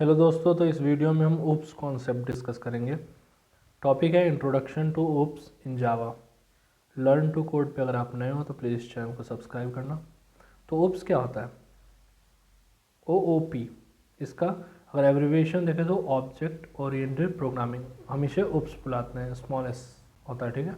Hello दोस्तों, तो इस वीडियो में हम ओप्स कॉन्सेप्ट डिस्कस करेंगे। टॉपिक है introduction to OOPS in Java. Learn to code पे अगर आप नए हो तो प्लीज़ इस चैनल को सब्सक्राइब करना। तो ओप्स क्या होता है? ओ ओ पी, इसका अगर एब्रिविएशन देखें तो ऑब्जेक्ट ओरिएंटेड प्रोग्रामिंग, हम इसे ओप्स बुलाते हैं, स्मॉल एस होता है, ठीक है।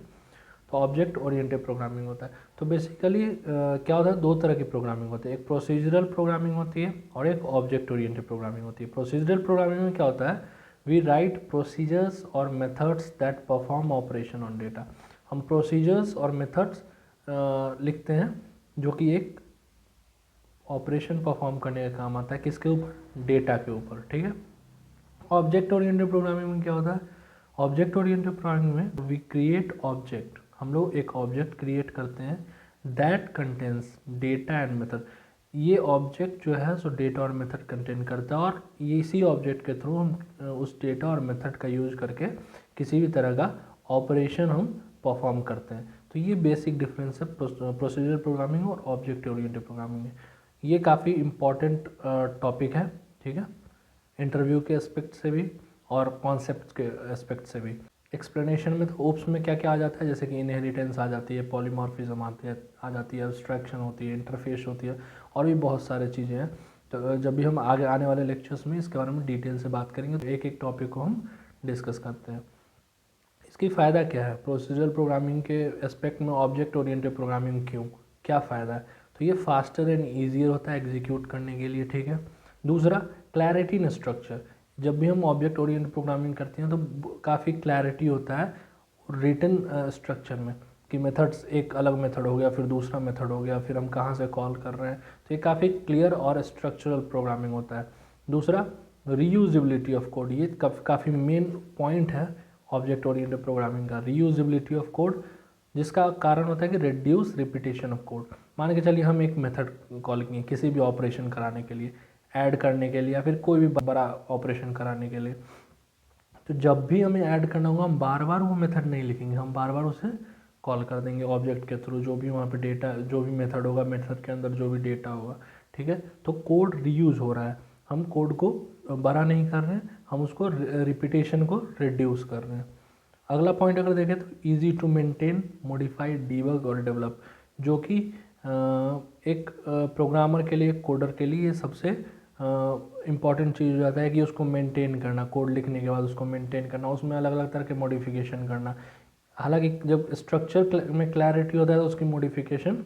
तो ऑब्जेक्ट ओरिएंटेड प्रोग्रामिंग होता है। तो बेसिकली क्या होता है, दो तरह की प्रोग्रामिंग होती है। एक प्रोसीजरल प्रोग्रामिंग होती है और एक ऑब्जेक्ट ओरिएंटेड प्रोग्रामिंग होती है। प्रोसीजरल प्रोग्रामिंग में क्या होता है, वी राइट प्रोसीजर्स और methods that perform operation on data. हम प्रोसीजर्स और मेथड्स लिखते हैं जो कि एक ऑपरेशन परफॉर्म करने का काम आता है, किसके ऊपर? डेटा के ऊपर, ठीक है। ऑब्जेक्ट ओरिएंटेड प्रोग्रामिंग में क्या होता है? ऑब्जेक्ट ओरिएंटेड प्रोग्रामिंग में वी क्रिएट ऑब्जेक्ट, हम लोग एक ऑब्जेक्ट क्रिएट करते हैं that contains data and method. ये ऑब्जेक्ट जो है सो डेटा और मेथड कंटेन करता है, और ये इसी ऑब्जेक्ट के थ्रू हम उस डेटा और मेथड का यूज करके किसी भी तरह का ऑपरेशन हम परफॉर्म करते हैं। तो ये बेसिक डिफरेंस है प्रोसीजर प्रोग्रामिंग और ऑब्जेक्ट ओरिएंटेड प्रोग्रामिंग में। ये काफ़ी इम्पॉर्टेंट टॉपिक है, ठीक है, इंटरव्यू के एस्पेक्ट से भी और कॉन्सेप्ट के एस्पेक्ट से भी। एक्सप्लेनेशन में तो ओप्स में क्या क्या आ जाता है, जैसे कि इनहेरिटेंस आ जाती है, पॉलीमॉर्फिज्म आ जाती है, एब्स्ट्रैक्शन होती है, इंटरफेस होती है, और भी बहुत सारी चीज़ें हैं। तो जब भी हम आगे आने वाले लेक्चर्स में इसके बारे में डिटेल से बात करेंगे, तो एक एक टॉपिक को हम डिस्कस करते हैं। इसकी फ़ायदा क्या है प्रोसीजरल प्रोग्रामिंग के एस्पेक्ट में, ऑब्जेक्ट ओरिएंटेड प्रोग्रामिंग क्यों, क्या फ़ायदा है? तो ये फास्टर एंड ईजियर होता है एग्जीक्यूट करने के लिए, ठीक है। दूसरा, क्लैरिटी इन स्ट्रक्चर। जब भी हम ऑब्जेक्ट ओरिएंटेड प्रोग्रामिंग करते हैं तो काफ़ी क्लैरिटी होता है रिटन स्ट्रक्चर में, कि मेथड्स, एक अलग मेथड हो गया, फिर दूसरा मेथड हो गया, फिर हम कहाँ से कॉल कर रहे हैं। तो ये काफ़ी क्लियर और स्ट्रक्चरल प्रोग्रामिंग होता है। दूसरा, रीयूजिबिलिटी ऑफ कोड, ये काफ़ी मेन पॉइंट है ऑब्जेक्ट ओरिएंटेड प्रोग्रामिंग का, रीयूजिबिलिटी ऑफ कोड, जिसका कारण होता है कि रिड्यूस रिपीटेशन ऑफ कोड। मान के चलिए हम एक मेथड कॉल किए किसी भी ऑपरेशन कराने के लिए, ऐड करने के लिए, या फिर कोई भी बड़ा ऑपरेशन कराने के लिए, तो जब भी हमें ऐड करना होगा हम बार बार वो मेथड नहीं लिखेंगे, हम बार बार उसे कॉल कर देंगे ऑब्जेक्ट के थ्रू, जो भी वहाँ पे डेटा, जो भी मेथड होगा, मेथड के अंदर जो भी डेटा होगा, ठीक है। तो कोड रीयूज हो रहा है, हम कोड को बड़ा नहीं कर रहे हैं, हम उसको रिपीटेशन को रिड्यूस कर रहे हैं। अगला पॉइंट अगर देखें तो easy to maintain, modify, debug और डेवलप, जो कि एक प्रोग्रामर के लिए, कोडर के लिए सबसे इम्पॉर्टेंट चीज़ हो जाता है कि उसको मेंटेन करना, कोड लिखने के बाद उसको मेंटेन करना, उसमें अलग अलग तरह के मॉडिफिकेशन करना। हालांकि जब स्ट्रक्चर में क्लैरिटी होता है तो उसकी मॉडिफिकेशन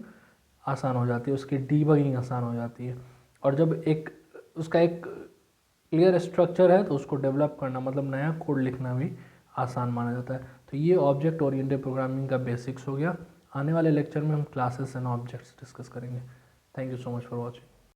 आसान हो जाती है, उसकी डीबगिंग आसान हो जाती है। और जब एक उसका एक क्लियर स्ट्रक्चर है तो उसको डेवलप करना, मतलब नया कोड लिखना भी आसान माना जाता है। तो ये ऑब्जेक्ट ओरिएंटेड प्रोग्रामिंग का बेसिक्स हो गया। आने वाले लेक्चर में हम क्लासेस एंड ऑब्जेक्ट्स डिस्कस करेंगे। Thank you so much for watching.